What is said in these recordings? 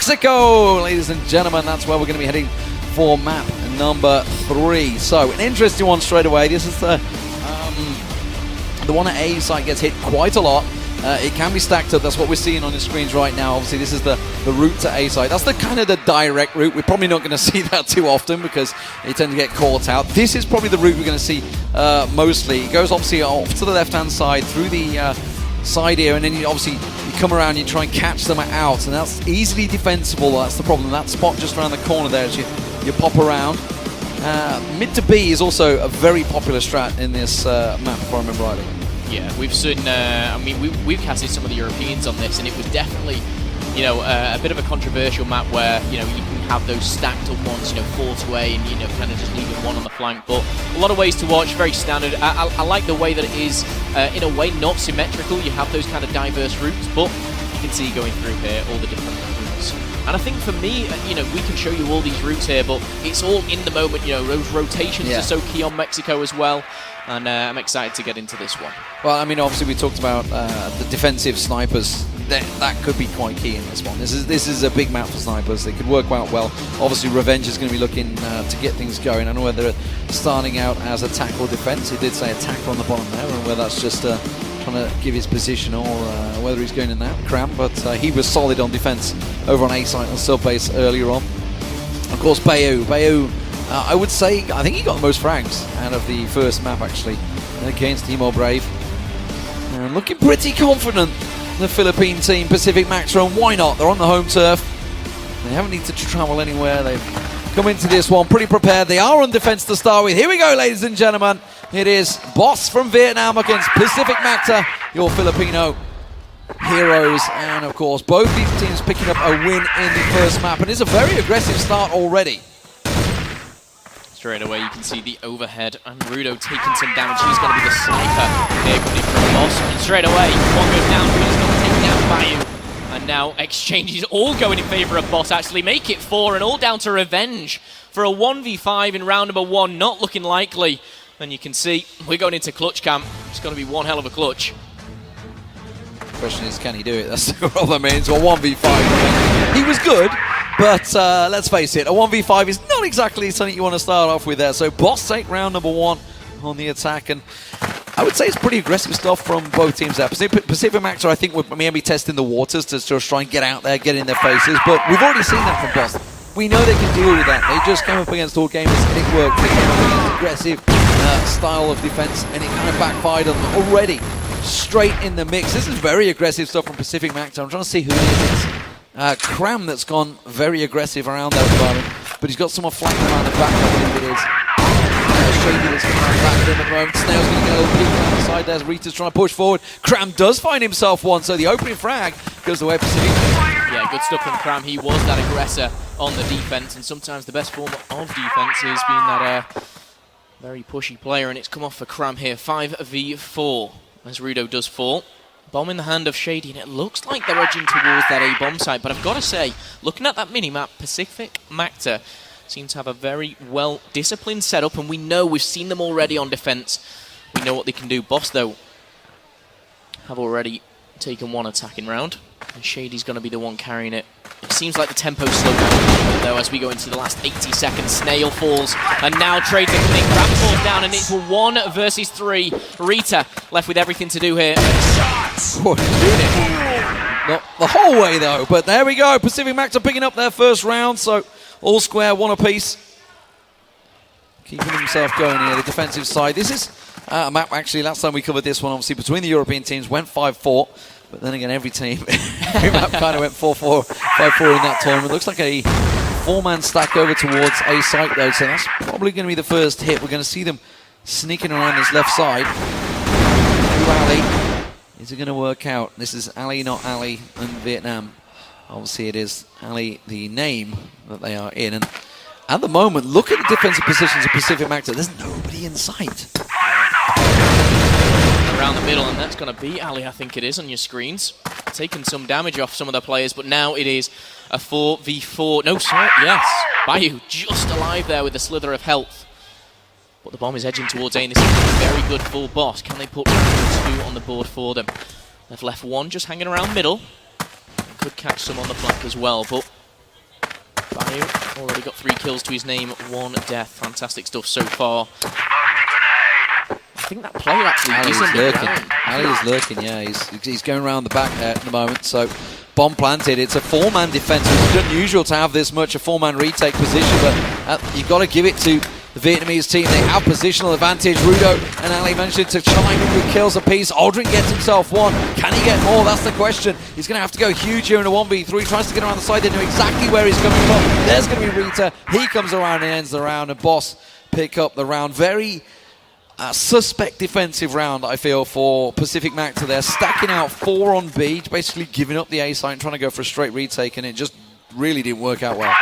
Mexico, ladies and gentlemen. That's where we're going to be heading for map number 3. So an interesting one straight away. This is the one at A site gets hit quite a lot. It can be stacked up. That's what we're seeing on the screens right now. Obviously, this is the route to A site. That's the kind of the direct route. We're probably not going to see that too often because they tend to get caught out. This is probably the route we're going to see mostly. It goes obviously off to the left-hand side through the side here, and then you come around, you try and catch them out, and that's easily defensible. That's the problem. That spot just around the corner there as you pop around. Mid to B is also a very popular strat in this map, if I remember rightly. Yeah, we've seen, we've casted some of the Europeans on this, and it was definitely, a bit of a controversial map where, you can have those stacked up ones, 4 to A, and, kind of just leaving one on the flank. But a lot of ways to watch, very standard. I like the way that it is, in a way, not symmetrical. You have those kind of diverse routes, but you can see going through here all the different routes. And I think for me, we can show you all these routes here, but it's all in the moment. Those rotations are so key on Mexico as well. And I'm excited to get into this one. Well, obviously we talked about the defensive snipers. That could be quite key in this one. This is a big map for snipers. They could work out well. Obviously, Revenge is going to be looking to get things going. I don't know whether starting out as attack or defense. He did say attack on the bottom there, and whether that's just trying to give his position or whether he's going in that cram. But he was solid on defense over on A site and sub base earlier on. Of course, Bayu. I would say, I think he got the most frags out of the first map, actually, against Emo Brave. And looking pretty confident, the Philippine team, Pacific.Macta, and why not? They're on the home turf. They haven't needed to travel anywhere. They've come into this one pretty prepared. They are on defense to start with. Here we go, ladies and gentlemen. It is Boss from Vietnam against Pacific.Macta, your Filipino heroes. And, of course, both these teams picking up a win in the first map. And it's a very aggressive start already. Straight away, you can see the overhead, and Rudo taking some damage. He's going to be the sniper here, coming from Boss. And straight away, one goes down, Rudo's going to take down Bayu. And now exchanges all going in favor of Boss, actually make it 4, and all down to Revenge for a 1v5 in round number 1, not looking likely. And you can see, we're going into clutch camp. It's going to be one hell of a clutch. The question is, can he do it? That's the problem. It's a 1v5. He was good. But let's face it, a 1v5 is not exactly something you want to start off with there. So Boss take round number 1 on the attack. And I would say it's pretty aggressive stuff from both teams there. Pacific.Macta, I think, would maybe testing the waters to just try and get out there, get in their faces. But we've already seen that from Boss. We know they can deal with that. They just came up against all gamers and it worked. They came up against aggressive style of defense and it kind of backfired on them already. Straight in the mix. This is very aggressive stuff from Pacific.Macta. I'm trying to see who it is. Cram that's gone very aggressive around there at the moment, but he's got someone flanking around the back, I believe it is. Shady that's coming around back at him at the moment. Snail's going to get a little peek around the side there as Rita's trying to push forward. Cram does find himself one, so the opening frag goes the way of Pacific. Yeah, good stuff from Cram. He was that aggressor on the defense, and sometimes the best form of defense is being that very pushy player, and it's come off for Cram here. 5v4 as Rudo does fall. Bomb in the hand of Shady, and it looks like they're edging towards that A-bomb site. But I've got to say, looking at that mini-map, Pacific.Macta seems to have a very well-disciplined setup, and we know, we've seen them already on defense. We know what they can do. Boss, though, have already taken one attacking round, and Shady's going to be the one carrying it. It seems like the tempo's slowed down, though, as we go into the last 80 seconds. Snail falls, and now trades the thing. Crab falls down, and it's 1 versus 3. Rita left with everything to do here. Not the whole way, though, but there we go. Pacific.Macta picking up their first round, so all square, 1 apiece. Keeping himself going here, the defensive side. This is a map, actually, last time we covered this one, obviously, between the European teams, went 5-4. But then again, every team, every map kind of went 4-4, 5-4 in that tournament. Looks like a 4-man stack over towards A site, though, so that's probably going to be the first hit. We're going to see them sneaking around this left side. Ali. Is it going to work out? This is Ali, not Ali, in Vietnam. Obviously, it is Ali, the name that they are in. And at the moment, look at the defensive positions of Pacific.Macta. There's nobody in sight. Around the middle, and that's going to be Ali, I think it is, on your screens. Taking some damage off some of the players, but now it is a 4v4. No, sorry, yes. Bayu just alive there with a slither of health. But the bomb is edging towards A, and this is very good for Boss. Can they put 2 on the board for them? They've left 1 just hanging around middle. Could catch some on the flank as well, but Bayou already got 3 kills to his name, 1 death. Fantastic stuff so far. I think that player actually is lurking. Ali is lurking, yeah. He's going around the back at the moment, so bomb planted. It's a 4-man defense. It's unusual to have this much a 4-man retake position, but you've got to give it to the Vietnamese team. They have positional advantage. Rudo and Ali managed to chime in with kills apiece. Aldrin gets himself 1. Can he get more? That's the question. He's going to have to go huge here in a 1v3. Tries to get around the side. They know exactly where he's coming from. There's going to be Rita. He comes around and ends the round, and Boss pick up the round. Very suspect defensive round, I feel, for Pacific.Macta. They're stacking out 4 on B, basically giving up the A site and trying to go for a straight retake, and it just really didn't work out well.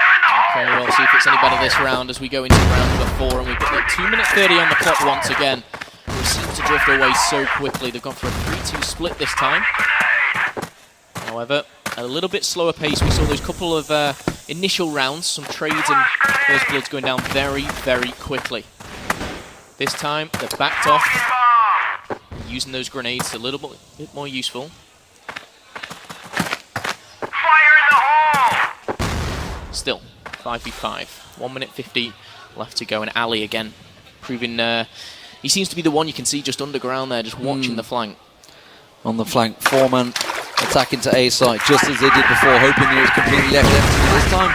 Okay, we'll see if it's any better this round as we go into round number 4, and we've got 2 minutes 30 on the clock once again. We seem to drift away so quickly. They've gone for a 3-2 split this time. However, a little bit slower pace. We saw those couple of initial rounds, some trades and first bloods going down very, very quickly. This time, they're backed off, using those grenades a little bit more useful. Fire in the hole! Still, 5v5. 1 minute 50 left to go, and Ali again proving he seems to be the one you can see just underground there, just watching the flank. On the flank, 4-man attacking to A site, just as they did before, hoping that it was completely left empty. This time,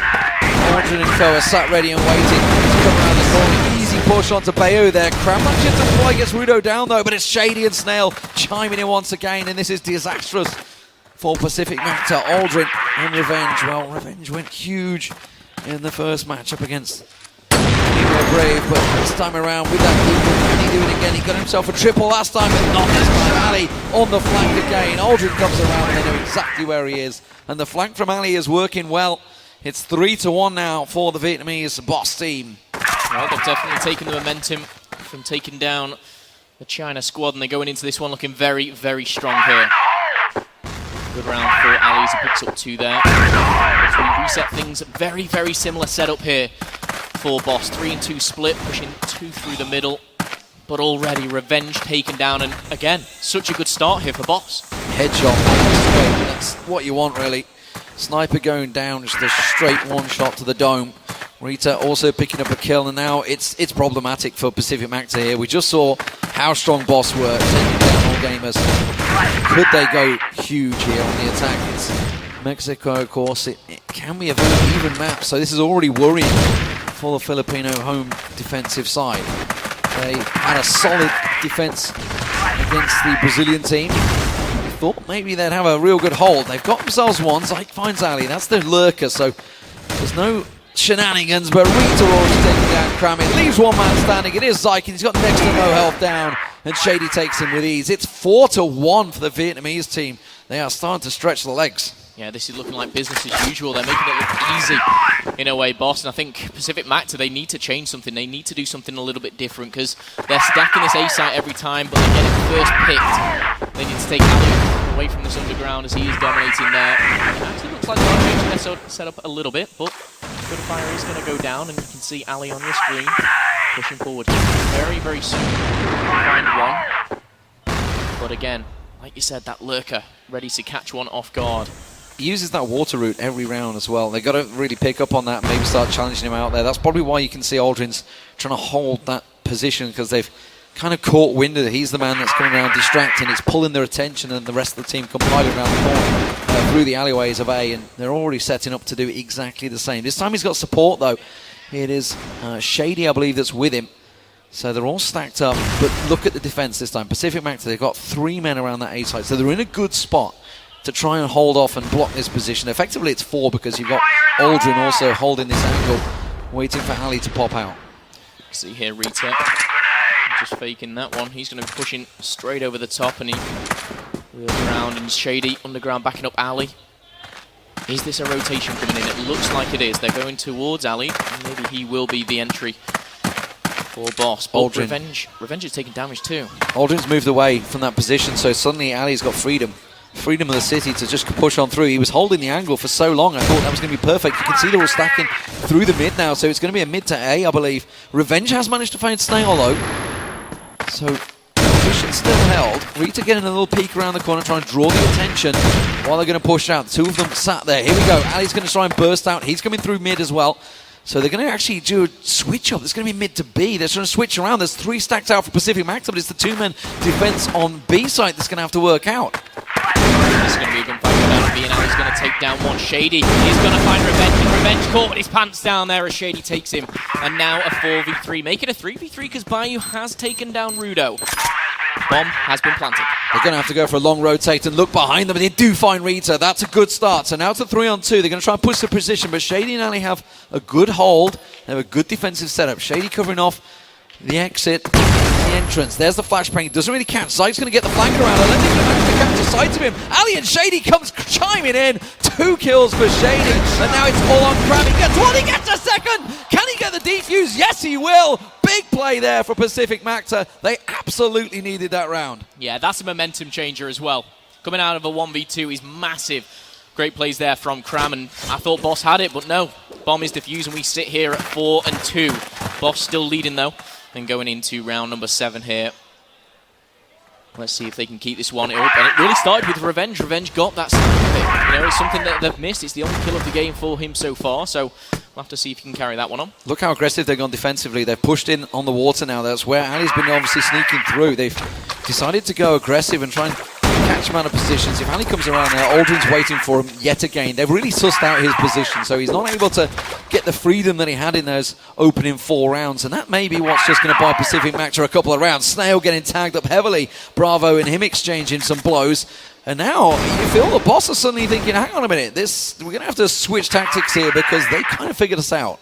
Aldrin and Co are sat ready and waiting to come around the corner. Easy push onto Bayou there. Cram managed to fly, gets Rudo down though, but it's Shady and Snail chiming in once again, and this is disastrous for Pacific.Macta. Aldrin and Revenge. Well, Revenge went huge in the first matchup against Brave, but this time around with that Eagle, can he do it again? He got himself a triple last time, but not this time. Ali on the flank again. Aldrin comes around and they know exactly where he is, and the flank from Ali is working well. It's 3-1 now for the Vietnamese Boss team. Well, they've definitely taken the momentum from taking down the China squad, and they're going into this one looking very, very strong here. Good round for Ali as he picks up 2 there. As we reset things, very, very similar setup here for Boss. 3-2 split, pushing 2 through the middle. But already Revenge taken down, and again, such a good start here for Boss. Headshot, that's what you want really. Sniper going down, just a straight 1 shot to the dome. Rita also picking up a kill, and now it's problematic for Pacific.Macta here. We just saw how strong Boss were, taking down all gamers. Could they go huge here on the attack? It's Mexico, of course. It can be a very even map, so this is already worrying for the Filipino home defensive side. They had a solid defense against the Brazilian team. We thought maybe they'd have a real good hold. They've got themselves 1. Zyke finds Ali. That's the lurker, so there's no shenanigans, but Rita already taking down Cram. It leaves 1 man standing. It is Zyke, and he's got next to no health down, and Shady takes him with ease. It's 4-1 for the Vietnamese team. They are starting to stretch the legs. Yeah, this is looking like business as usual. They're making it look easy in a way, Boss. And I think Pacific.Macta, they need to change something. They need to do something a little bit different, because they're stacking this A site every time, but they're getting first picked. They need to take Ali away from this underground as he is dominating there. It actually looks like they're changing their setup a little bit, but Fire is going to go down, and you can see Ali on your screen pushing forward. Very, very soon find 1. But again, like you said, that lurker ready to catch 1 off guard. He uses that water route every round as well. They've got to really pick up on that and maybe start challenging him out there. That's probably why you can see Aldrin's trying to hold that position, because they've kind of caught wind of it. He's the man that's coming around distracting. It's pulling their attention, and the rest of the team come piling around the corner through the alleyways of A, and they're already setting up to do exactly the same. This time he's got support though. It is Shady, I believe, that's with him. So they're all stacked up, but look at the defense this time. Pacific.Macta, they've got 3 men around that A site, so they're in a good spot to try and hold off and block this position. Effectively it's 4, because you've got Aldrin also holding this angle, waiting for Ali to pop out. See here, Rita just faking that one. He's going to be pushing straight over the top, and he wheels around, and Shady underground backing up Ali. Is this a rotation coming in? It looks like it is. They're going towards Ali, and maybe he will be the entry for Boss. But Revenge is taking damage too. Aldrin's moved away from that position, so suddenly Ali's got freedom of the city to just push on through. He was holding the angle for so long, I thought that was going to be perfect. You can see they're all stacking through the mid now, so it's going to be a mid to A, I believe. Revenge has managed to find Snail though, so position still held. Rita getting a little peek around the corner, trying to draw the attention while they're going to push out. Two of them sat there. Here we go. Ali's going to try and burst out. He's coming through mid as well. So they're going to actually do a switch up. It's going to be mid to B. They're trying to switch around. There's 3 stacked out for Pacific.Macta, but it's the 2-man defense on B side that's going to have to work out. It's going to be a gunfight without B, and Ali's going to take down one. Shady is going to find Revenge, and Revenge caught with his pants down there as Shady takes him. And now a 4v3. Make it a 3v3 because Bayou has taken down Rudo. Bomb has been planted. They're going to have to go for a long rotate and look behind them, and they do find Rita. That's a good start. So now it's a 3-on-2. They're going to try and push the position, but Shady and Ali have a good hold. They have a good defensive setup. Shady covering off the exit, the entrance. There's the flashbang. Doesn't really catch. Zyg's going to get the flank around. I don't think they managed to capture sight of him. Ali and Shady comes chiming in. 2 kills for Shady, and now it's all on Cram. He gets one. He gets a second. Can he get the defuse? Yes, he will. Big play there for Pacific.Macta. They absolutely needed that round. Yeah, that's a momentum changer as well. Coming out of a 1v2 is massive. Great plays there from Cram, and I thought Boss had it, but no. Bomb is defused, and we sit here at 4-2. Boss still leading, though, and going into round number 7 here. Let's see if they can keep this one up. And it really started with Revenge. Revenge got that second pick. You know, it's something that they've missed. It's the only kill of the game for him so far, so we'll have to see if he can carry that one on. Look how aggressive they've gone defensively. They've pushed in on the water now. That's where Ali's been obviously sneaking through. They've decided to go aggressive and try and catch him out of positions. If Ali comes around now, Aldrin's waiting for him yet again. They've really sussed out his position, so he's not able to get the freedom that he had in those opening 4 rounds, and that may be what's just going to buy Pacific.Macta a couple of rounds. Snail getting tagged up heavily. Bravo and him exchanging some blows. And now you feel the Boss are suddenly thinking, hang on a minute, we're going to have to switch tactics here because they kind of figured us out.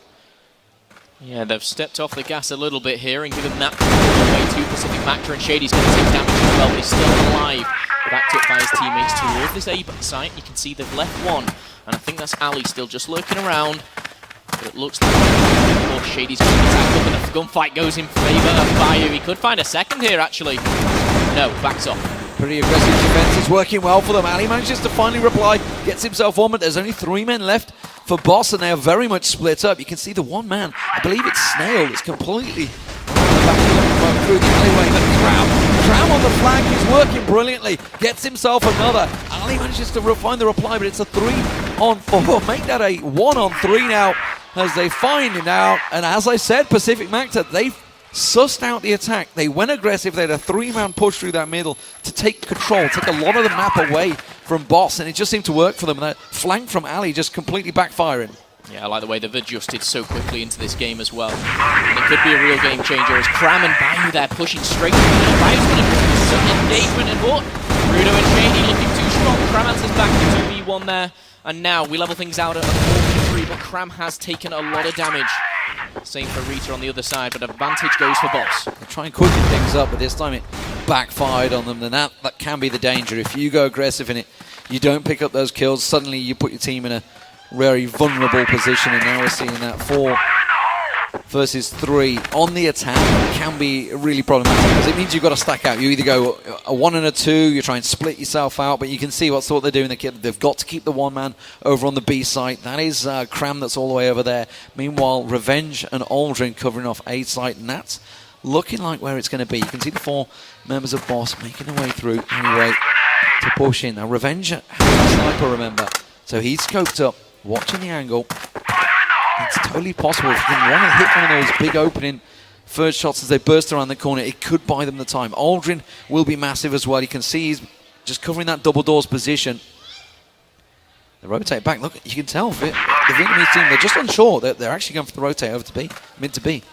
Yeah, they've stepped off the gas a little bit here and given that away to Pacific.Macta, and Shady's going to take damage as well, but he's still alive. Backed up by his teammates towards this A site. You can see they've left one, and I think that's Ali still just lurking around. But it looks like Shady's going to be tacked up, and the gunfight goes in favour of Bayou. He could find a second here, actually. No, backs off. Pretty aggressive defense is working well for them. Ali manages to finally reply, gets himself on, but there's only 3 men left for Boss, and they are very much split up. You can see the one man, I believe it's Snail, is completely through the alleyway, but Cram on the flank is working brilliantly, gets himself another. Ali manages to find the reply, but it's a 3-on-4. Make that a 1-on-3 now as they find him now. And as I said, Pacific.Macta, they've sussed out the attack. They went aggressive. They had a 3-man push through that middle to take control, take a lot of the map away from Boss, and it just seemed to work for them. And that flank from Ali just completely backfiring. Yeah, I like the way they've adjusted so quickly into this game as well. And it could be a real game changer as Cram and Bayou there pushing straight through. Bayou's going to do some engagement, and what? Rudo and Shady looking too strong. Cram answers back to 2v1 there. And now we level things out at 4v3, but Cram has taken a lot of damage. Same for Rita on the other side, but advantage goes for Boss. They try and quicken things up, but this time it backfired on them. And that can be the danger. If you go aggressive in it, you don't pick up those kills, suddenly you put your team in a very vulnerable position, and now we're seeing that 4 versus 3 on the attack can be really problematic because it means you've got to stack out. You either go a 1 and a 2, you try and split yourself out, but you can see what they're doing. They've got to keep the 1-man over on the B site. That is Cram that's all the way over there. Meanwhile, Revenge and Aldrin covering off A site, and that's looking like where it's going to be. You can see the 4 members of Boss making their way through anyway to push in. Now, Revenge has a sniper, remember, so he's scoped up, watching the angle. It's totally possible if you can want to hit one of those big opening first shots as they burst around the corner, it could buy them the time. Aldrin will be massive as well. You can see he's just covering that double doors position. They rotate back. Look, you can tell the Vietnamese team, they're just unsure. They're actually going for the rotate over to B, mid to B.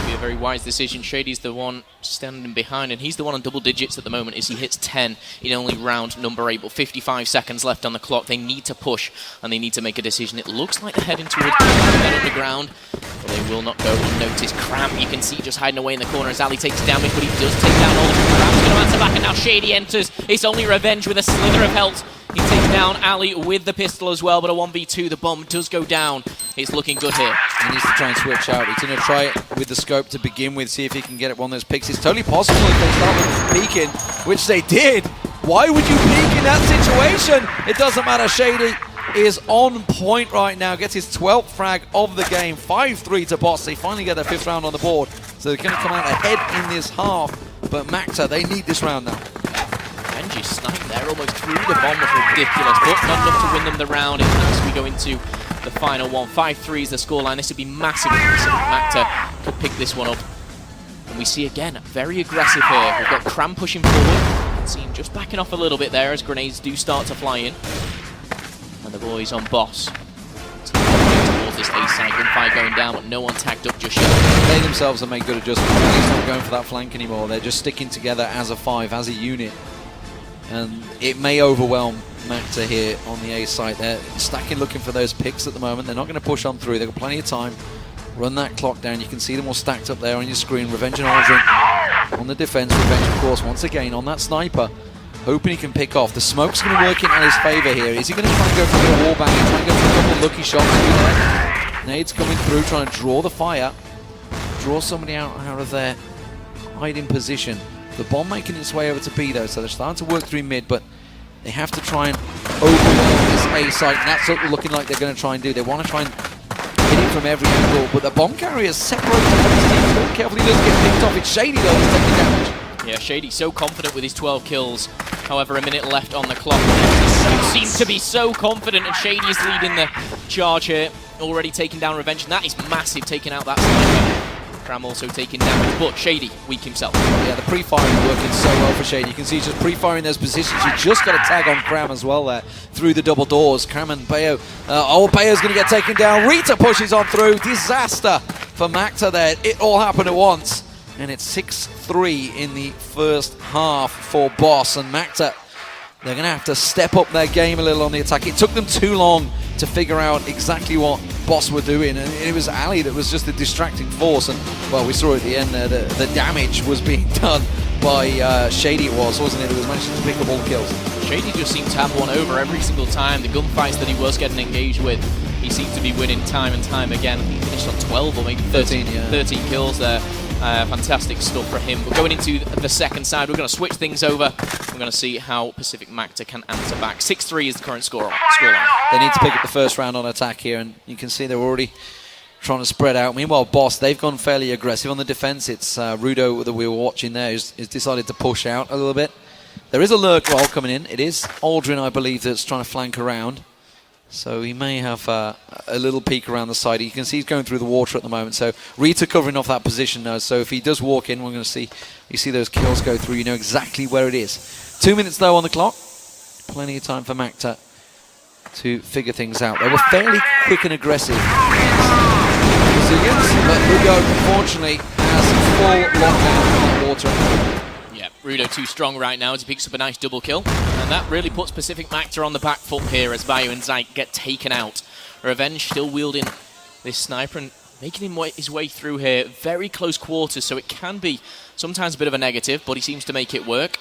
Be a very wise decision. Shady's the one standing behind, and he's the one on double digits at the moment as he hits 10 in only round number 8, but 55 seconds left on the clock. They need to push, and they need to make a decision. It looks like they're heading towards the underground, but they will not go unnoticed. Cram, you can see just hiding away in the corner as Ali takes damage, but he does take down all of them. Cram's going to answer back, and now Shady enters. It's only Revenge with a slither of health. He takes down Ali with the pistol as well, but a 1v2, the bomb does go down. It's looking good here. He needs to try and switch out. He's going to try it with the scope to begin with, see if he can get it one of those picks. It's totally possible if they start with peeking, which they did. Why would you peek in that situation? It doesn't matter. Shady is on point right now. Gets his 12th frag of the game. 5-3 to Boss. They finally get their 5th round on the board. So they're going to come out ahead in this half. But Macta, they need this round now. Revenge actually sniped there almost through the bomb was ridiculous, but not enough to win them the round as we go into the final one. 5-3 is the scoreline. This would be massive if Pacific.Macta could pick this one up. And we see again, very aggressive here. We've got Cram pushing forward. See him just backing off a little bit there as grenades do start to fly in. And the boys on Boss. Towards this A side, gunfire going down, but no one tagged up just yet. They themselves have made good adjustments. He's not going for that flank anymore. They're just sticking together as a 5, as a unit. And it may overwhelm Macta here on the A site. They're stacking, looking for those picks at the moment. They're not going to push on through. They've got plenty of time. Run that clock down. You can see them all stacked up there on your screen. Revenge and Aldrin on the defense. Revenge, of course, once again on that sniper. Hoping he can pick off. The smoke's going to work in his favor here. Is he going to try and go for a bit of wall banging? Try and go for a couple of lucky shots maybe there? Nades coming through, trying to draw the fire. Draw somebody out of their hiding position. The bomb making its way over to B though, so they're starting to work through mid, but they have to try and overwhelm this A site, and that's what they're looking like they're going to try and do. They want to try and hit it from every angle, but the bomb carrier is separated from his team. So carefully he doesn't get picked off. It's Shady though who's taking damage. Yeah, Shady so confident with his 12 kills. However, a minute left on the clock. He seems to be so confident, and Shady is leading the charge here. Already taking down Revenge, and that is massive, taking out that sniper. Cram also taking damage, but Shady weak himself. Yeah, the pre-firing working so well for Shady. You can see he's just pre-firing those positions. You just got a tag on Cram as well there through the double doors. Cram and Bayo. Bayo's going to get taken down. Rita pushes on through. Disaster for Macta there. It all happened at once. And it's 6-3 in the first half for Boss. And Macta, they're going to have to step up their game a little on the attack. It took them too long to figure out exactly what Boss were doing. And it was Ali that was just the distracting force. And, well, we saw at the end there the damage was being done by Shady, it was, wasn't it? It was managing to pick up all the kills. Shady just seemed to have one over every single time. The gunfights that he was getting engaged with, he seemed to be winning time and time again. He finished on 12 or maybe 13 kills there. Fantastic stuff for him. But going into the second side, we're going to switch things over. We're going to see how Pacific.Macta can answer back. 6-3 is the current scoreline. They need to pick up the first round on attack here, and you can see they're already trying to spread out. Meanwhile, Boss, they've gone fairly aggressive on the defense. It's Rudo that we were watching there who's decided to push out a little bit. There is a lurk roll coming in. It is Aldrin, I believe, that's trying to flank around. So he may have a little peek around the side. You can see he's going through the water at the moment. So Rita covering off that position now. So if he does walk in, we're going to see, you see those kills go through. You know exactly where it is. 2 minutes though on the clock. Plenty of time for Macta to figure things out. They were fairly quick and aggressive. But Rudo, unfortunately, has full lockdown on the water. Yeah, Rudo too strong right now as he picks up a nice double kill. And that really puts Pacific.Macta on the back foot here as Bayo and Zyke get taken out. Revenge still wielding this sniper and making his way through here. Very close quarters, so it can be sometimes a bit of a negative, but he seems to make it work.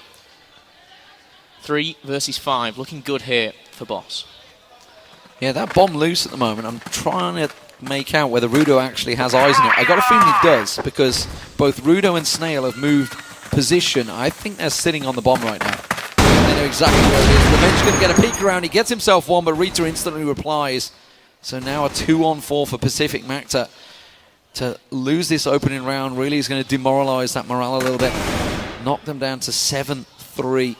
3 versus 5, looking good here for Boss. Yeah, that bomb loose at the moment. I'm trying to make out whether Rudo actually has eyes on it. I got a feeling he does, because both Rudo and Snail have moved position. I think they're sitting on the bomb right now. They know exactly where it is. Revenge going to get a peek around. He gets himself one, but Rita instantly replies. So now a 2-on-4 for Pacific.Macta. To lose this opening round really is going to demoralize that morale a little bit. Knock them down to 7-3.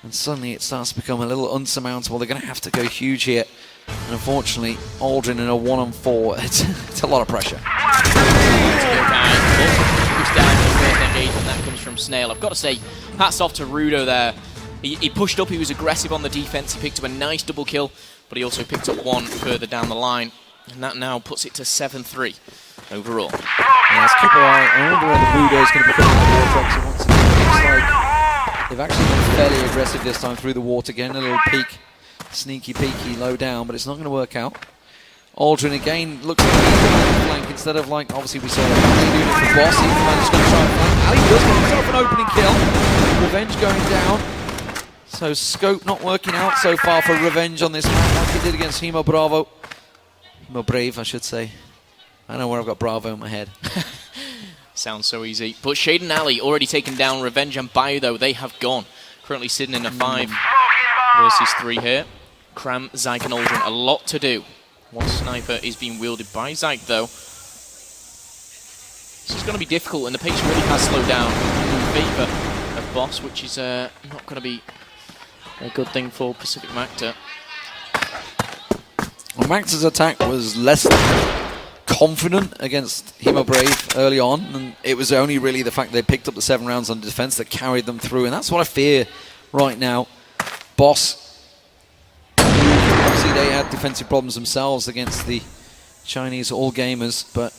And suddenly it starts to become a little unsurmountable. They're going to have to go huge here. And unfortunately, Aldrin in a 1-on-4, it's a lot of pressure. That comes from Snail. I've got to say, hats off to Rudo there. He pushed up, he was aggressive on the defense, he picked up a nice double kill, but he also picked up one further down the line. And that now puts it to 7-3 overall. Yeah, let's keep an eye. I wonder whether Rudo's going to be coming the water up. So once again, it looks like they've actually been fairly aggressive this time through the water. Getting a little peek, sneaky peeky, low down, but it's not going to work out. Aldrin again looks like he's going to flank instead of, like, obviously we saw Ali doing it for Boss. He's managed to try and flank. Ali does get himself an opening kill. Revenge going down. So scope not working out so far for Revenge on this map like he did against Hemo Bravo. Hemo Brave, I should say. I know where I've got Bravo in my head. Sounds so easy. But Shade and Ali already taken down. Revenge and Bayo, though, they have gone. Currently sitting in a 5 versus 3 here. Cram, Zyke and Aldrin, a lot to do. One sniper is being wielded by Zyke, though. This is going to be difficult, and the pace really has slowed down in favour of Boss, which is not going to be a good thing for Pacific.Macta. Well, Macta's attack was less confident against Hemo Brave early on, and it was only really the fact they picked up the 7 rounds on defense that carried them through, and that's what I fear right now. Boss, obviously they had defensive problems themselves against the Chinese all-gamers, but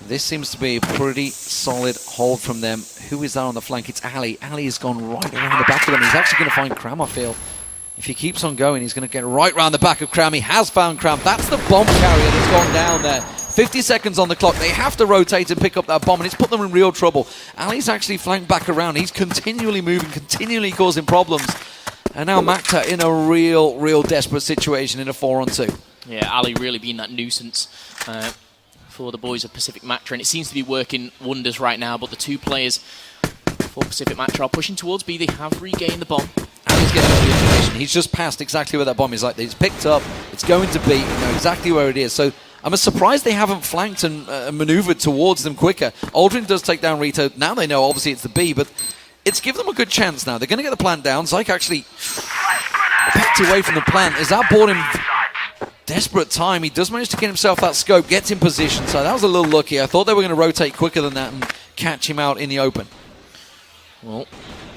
this seems to be a pretty solid hold from them. Who is that on the flank? It's Ali. Ali has gone right around the back of them. He's actually going to find Cram, I feel. If he keeps on going, he's going to get right around the back of Cram. He has found Cram. That's the bomb carrier that's gone down there. 50 seconds on the clock. They have to rotate and pick up that bomb, and it's put them in real trouble. Ali's actually flanked back around. He's continually moving, continually causing problems. And now Macta in a real desperate situation in a 4-on-2. Yeah, Ali really being that nuisance for the boys of Pacific.Macta, and it seems to be working wonders right now, but the 2 players for Pacific.Macta are pushing towards B. They have regained the bomb. Ali's getting all the information. He's just passed exactly where that bomb is. Like, it's picked up, it's going to be, you know exactly where it is. So I'm surprised they haven't flanked and maneuvered towards them quicker. Aldrin does take down Rito. Now they know, obviously, it's the B, but it's given them a good chance now. They're going to get the plant down. Zyke actually backed away from the plant. As that bought him desperate time, he does manage to get himself that scope, gets in position. So that was a little lucky. I thought they were going to rotate quicker than that and catch him out in the open. Well,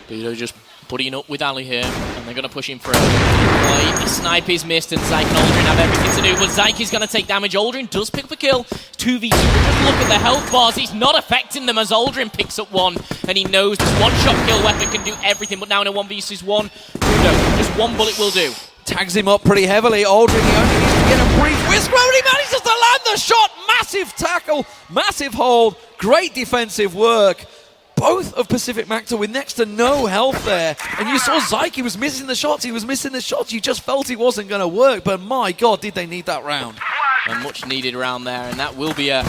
Budo just buddying up with Ali here, and they're going to push him through. The snipe is missed, and Zyke and Aldrin have everything to do, but Zyke is going to take damage. Aldrin does pick up a kill. 2v2, just look at the health bars. He's not affecting them as Aldrin picks up one, and he knows this one-shot kill weapon can do everything, but now in a 1v1, Budo, just one bullet will do. Tags him up pretty heavily. Aldrin, he only needs to get a brief whisk, but he manages to land the shot. Massive tackle, massive hold, great defensive work. Both of Pacific.Macta with next to no health there. And you saw Zyke, he was missing the shots. You just felt he wasn't going to work. But my God, did they need that round. A much needed round there. And that will be a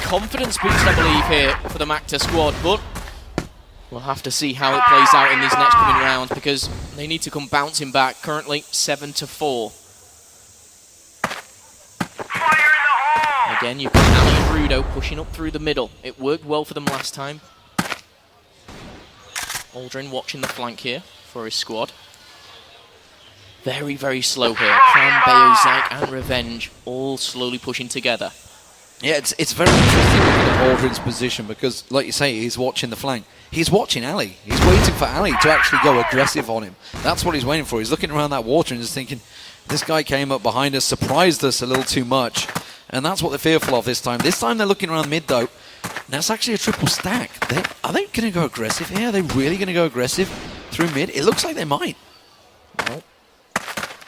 confidence boost, I believe, here for the Macta squad. But we'll have to see how it plays out in these next coming rounds, because they need to come bouncing back. Currently 7-4. Again, you've got Ali and Rudo pushing up through the middle. It worked well for them last time. Aldrin watching the flank here for his squad. Very slow here. Cram, Bayo, Zyke and Revenge all slowly pushing together. Yeah, it's very interesting looking at Aldrin's position, because, like you say, he's watching the flank. He's watching Ali. He's waiting for Ali to actually go aggressive on him. That's what he's waiting for. He's looking around that water and just thinking, this guy came up behind us, surprised us a little too much. And that's what they're fearful of this time. This time they're looking around mid, though. That's actually a triple stack. Are they going to go aggressive here? Are they really going to go aggressive through mid? It looks like they might. Well,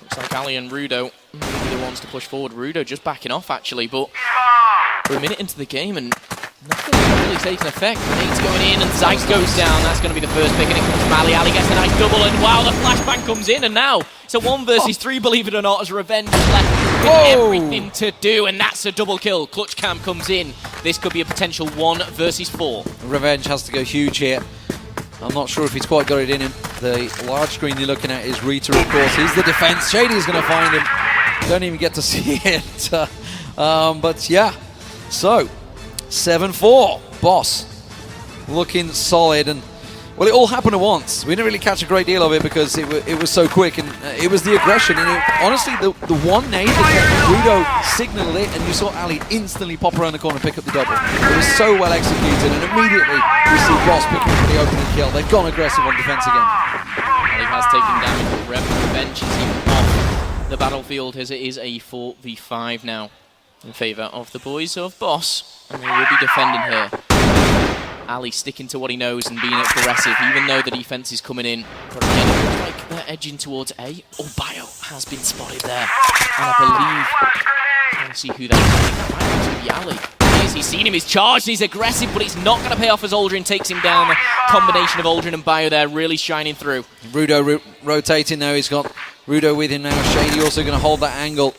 looks like Ali and Rudo are the ones to push forward. Rudo just backing off, actually, but we're a minute into the game and nothing's really taking effect. Nade's going in and Zyke goes down. That's going to be the first pick, and it comes from Ali. Ali gets a nice double, and wow, the flashbang comes in, and now it's a 1 versus 3, believe it or not, as Revenge is left with everything to do, and that's a double kill. Clutch Cam comes in. This could be a potential 1 versus 4. Revenge has to go huge here. I'm not sure if he's quite got it in him. The large screen you're looking at is Rita, of course. He's the defense. Shady's going to find him. You don't even get to see it. But yeah, so 7-4. Boss looking solid, and well, it all happened at once. We didn't really catch a great deal of it because it was so quick, and it was the aggression. And honestly, the one nade that Rudo signaled it, and you saw Ali instantly pop around the corner and pick up the double. It was so well executed, and immediately we see Boss picking up the opening kill. They've gone aggressive on defense again. Ali has taken damage, but Revenge is even off the battlefield as it is a 4v5 now in favour of the boys of Boss, and they will be defending here. Ali sticking to what he knows and being aggressive, even though the defense is coming in. But again, it looks like they're edging towards A. Oh, Bio has been spotted there. And I believe, trying to see who that is. I think that might actually be Ali. He's seen him, he's charged, he's aggressive, but it's not going to pay off as Aldrin takes him down. The combination of Aldrin and Bio there really shining through. Rudo rotating now. He's got Rudo with him now. Shady also going to hold that angle.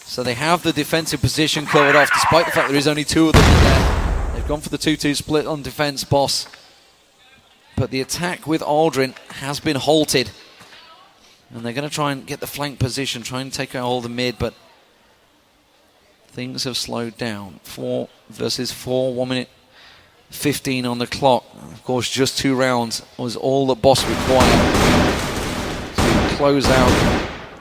So they have the defensive position covered off, despite the fact there is only 2 of them in there. They've gone for the 2-2 split on defense, Boss. But the attack with Aldrin has been halted. And they're going to try and get the flank position, try and take out all the mid, but things have slowed down. 4 versus 4, 1 minute 15 on the clock. Of course, just 2 rounds was all that Boss required to close out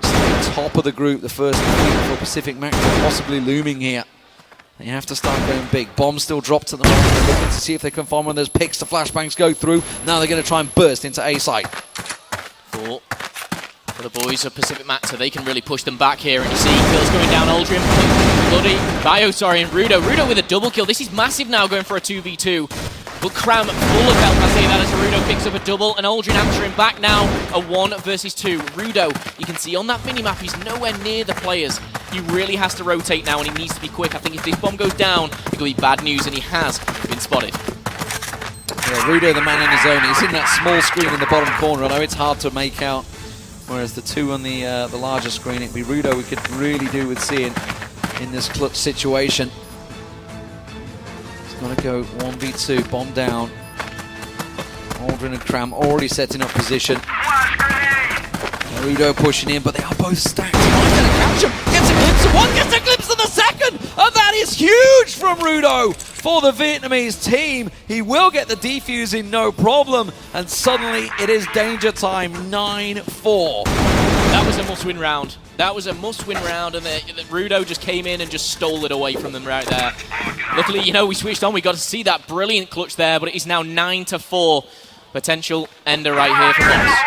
the top of the group. The first defeat for Pacific.Macta possibly looming here. They have to start going big. Bomb still dropped at the moment. They're looking to see if they can find one of those picks. The flashbangs go through. Now they're going to try and burst into A site. For the boys of Pacific.Macta, they can really push them back here. And you see kills going down. Aldrin, Bloody, Bio, sorry, and Rudo. Rudo with a double kill. This is massive now, going for a 2v2. But Cram full of health, I say that as Rudo picks up a double, and Aldrin answering back now, a 1 versus 2. Rudo, you can see on that minimap, he's nowhere near the players. He really has to rotate now, and he needs to be quick. I think if this bomb goes down, it could be bad news, and he has been spotted. Yeah, Rudo, the man in his own. He's in that small screen in the bottom corner. I know it's hard to make out, whereas the 2 on the larger screen, it'd be Rudo we could really do with seeing in this clutch situation. He's got to go 1v2, bomb down. Aldrin and Cram already setting up position. Rudo pushing in, but they are both stacked. One's going to catch him, gets a glimpse of one, gets a glimpse of the second, and that is huge from Rudo for the Vietnamese team. He will get the defuse in no problem, and suddenly it is danger time, 9-4. That was a must-win round. That was a must-win round, and Rudo just came in and just stole it away from them right there. Luckily, you know, we switched on. We got to see that brilliant clutch there, but it is now 9-4. Potential ender right here for Boss.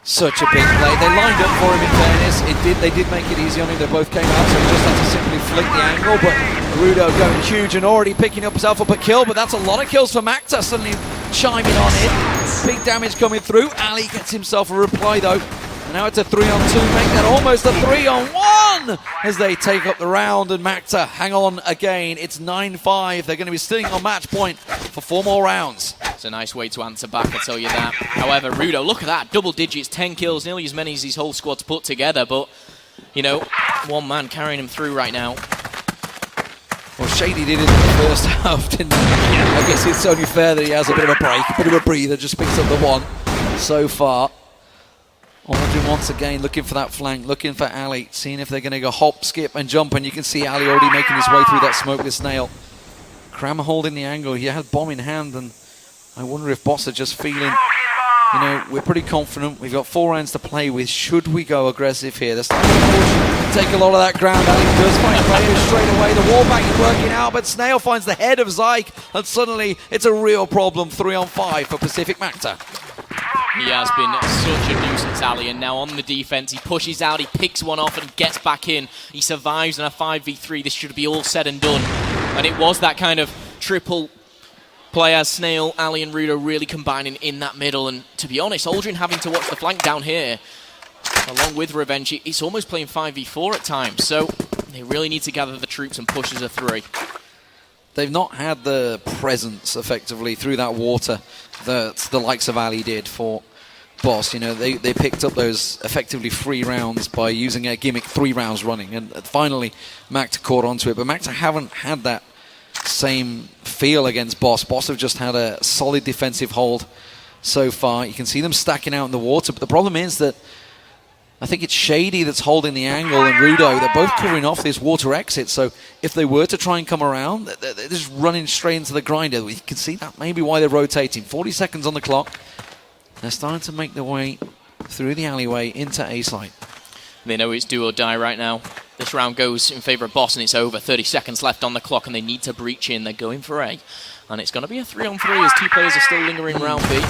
Such a big play. They lined up for him, in fairness. They did make it easy on him. They both came out, so he just had to simply flick the angle. But Rudo going huge and already picking up himself up a kill, but that's a lot of kills for Macta suddenly chiming on in. Big damage coming through. Ali gets himself a reply, though. And now it's a 3-on-2, make that almost a 3-on-1 as they take up the round, and Macta hang on again. It's 9-5. They're going to be sitting on match point for 4 more rounds. It's a nice way to answer back, I tell you that. However, Rudo, look at that, double digits, 10 kills, nearly as many as his whole squad's put together, but, you know, one man carrying him through right now. Well, Shady did it in the first half, didn't he? I guess it's only fair that he has a bit of a break, a bit of a breather, just picks up the 1 so far. Aldrin once again looking for that flank, looking for Ali, seeing if they're going to go hop, skip, and jump, and you can see Ali already making his way through that smokeless snail. Cram holding the angle, he had bomb in hand, and I wonder if Boss are just feeling, you know, we're pretty confident, we've got 4 rounds to play with, should we go aggressive here? They're starting to push, take a lot of that ground. Ali does find players straight away, the wall back is working out, but Snail finds the head of Zyke, and suddenly it's a real problem, 3-on-5 for Pacific.Macta. He has been such a nuisance, Ali, and now on the defense, he pushes out, he picks one off and gets back in. He survives in a 5v3. This should be all said and done. And it was that kind of triple play as Snail, Ali and Rudo really combining in that middle. And to be honest, Aldrin having to watch the flank down here, along with Revenge, it's almost playing 5v4 at times. So they really need to gather the troops and push as a 3. They've not had the presence, effectively, through that water that the likes of Ali did for Boss. You know, they picked up those, effectively, 3 rounds by using a gimmick 3 rounds running. And finally, Macta caught onto it. But Macta haven't had that same feel against Boss. Boss have just had a solid defensive hold so far. You can see them stacking out in the water. But the problem is that I think it's Shady that's holding the angle, and Rudo, they're both covering off this water exit, so if they were to try and come around, they're just running straight into the grinder. You can see that maybe why they're rotating. 40 seconds on the clock. They're starting to make their way through the alleyway into A site. They know it's do or die right now. This round goes in favor of Boss, and it's over. 30 seconds left on the clock, and they need to breach in. They're going for A, and it's going to be a 3-on-3 as 2 players are still lingering round B.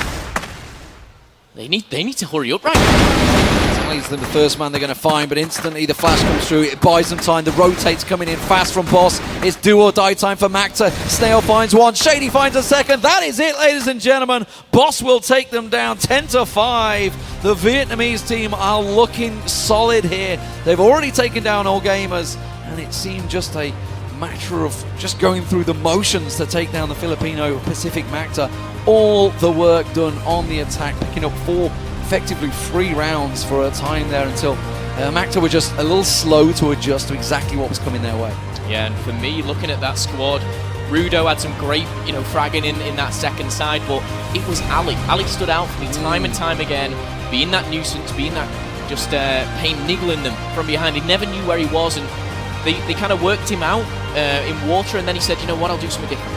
They need to hurry up right now. He's the first man they're going to find, but instantly the flash comes through. It buys them time. The rotate's coming in fast from Boss. It's do or die time for Macta. Snail finds 1. Shady finds a second. That is it, ladies and gentlemen. Boss will take them down 10-5. The Vietnamese team are looking solid here. They've already taken down all gamers, and it seemed just a matter of just going through the motions to take down the Filipino Pacific.Macta. All the work done on the attack, picking up 4, effectively 3 rounds for a time there until Macta were just a little slow to adjust to exactly what was coming their way. Yeah, and for me, looking at that squad, Rudo had some great, you know, fragging in that second side, but it was Ali. Ali stood out for me time and time again, being that nuisance, being that just pain niggling them from behind. He never knew where he was, and they kind of worked him out in water, and then he said, you know what, I'll do something different.